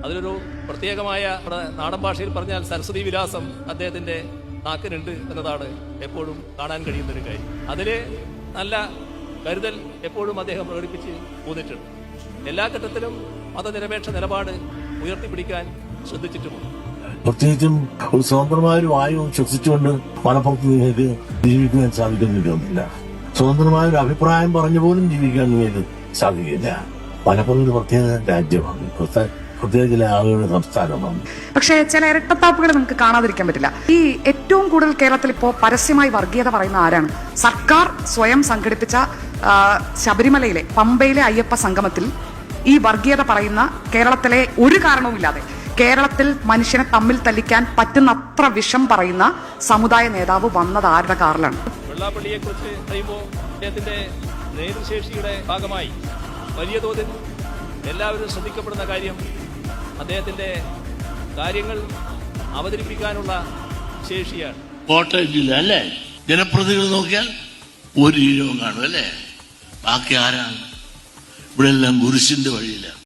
അതിലൊരു പ്രത്യേകമായ നാടൻ ഭാഷയിൽ പറഞ്ഞാൽ സരസ്വതി വിലാസം അദ്ദേഹത്തിൻ്റെ നാക്കിനുണ്ട് എന്നതാണ് എപ്പോഴും കാണാൻ കഴിയുന്നൊരു കാര്യം. അതിൽ നല്ല കരുതൽ എപ്പോഴും അദ്ദേഹം പ്രകടിപ്പിച്ച് പോന്നിട്ടുണ്ട്. എല്ലാ ഘട്ടത്തിലും മതനിരപേക്ഷ നിലപാട് ഉയർത്തിപ്പിടിക്കാൻ ശ്രദ്ധിച്ചിട്ടുമുണ്ട്. പ്രത്യേകിച്ചും ഒരു സ്വതന്ത്രമായ ഒരു വായു ശ്വസിച്ചുകൊണ്ട് മലപ്പുറത്ത് നിങ്ങൾക്ക് ജീവിക്കാൻ സാധിക്കുന്നില്ല. സ്വതന്ത്രമായ ഒരു അഭിപ്രായം പറഞ്ഞു പോലും ജീവിക്കാൻ നിങ്ങൾക്ക് സാധിക്കില്ല. മലപ്പുറം ഒരു പ്രത്യേക രാജ്യമാണ്, പ്രത്യേക ചില ആളുകളുടെ സംസ്ഥാനമാണ്. പക്ഷേ ചില ഇരട്ടത്താപ്പുകൾ നമുക്ക് കാണാതിരിക്കാൻ പറ്റില്ല. ഈ ഏറ്റവും കൂടുതൽ കേരളത്തിൽ ഇപ്പോൾ പരസ്യമായി വർഗീയത പറയുന്ന ആരാണ്? സർക്കാർ സ്വയം സംഘടിപ്പിച്ച ശബരിമലയിലെ പമ്പയിലെ അയ്യപ്പ സംഗമത്തിൽ ഈ വർഗീയത പറയുന്ന കേരളത്തിലെ ഒരു കാരണവുമില്ലാതെ കേരളത്തിൽ മനുഷ്യനെ തമ്മിൽ തല്ലിക്കാൻ പറ്റുന്നത്ര വിഷം പറയുന്ന സമുദായ നേതാവ് വന്നത് ആരുടെ കാറിലാണ്? വെള്ളാപ്പള്ളിയെ കുറിച്ച് പറയുമ്പോൾ അദ്ദേഹത്തിന്റെ നേതൃശേഷിയുടെ ഭാഗമായി വലിയ തോതിൽ എല്ലാവരും ശ്രദ്ധിക്കപ്പെടുന്ന കാര്യം അദ്ദേഹത്തിന്റെ കാര്യങ്ങൾ അവതരിപ്പിക്കാനുള്ള ശേഷിയാണ്. കോട്ടയം ജില്ല അല്ലേ, ജനപ്രതിനിധികൾ നോക്കിയാൽ ഒരു ഈഴവും കാണും അല്ലേ, ബാക്കി ആരാണ്? ഇവിടെ എല്ലാം കുരിശിന്റെ വഴിയിലാണ്.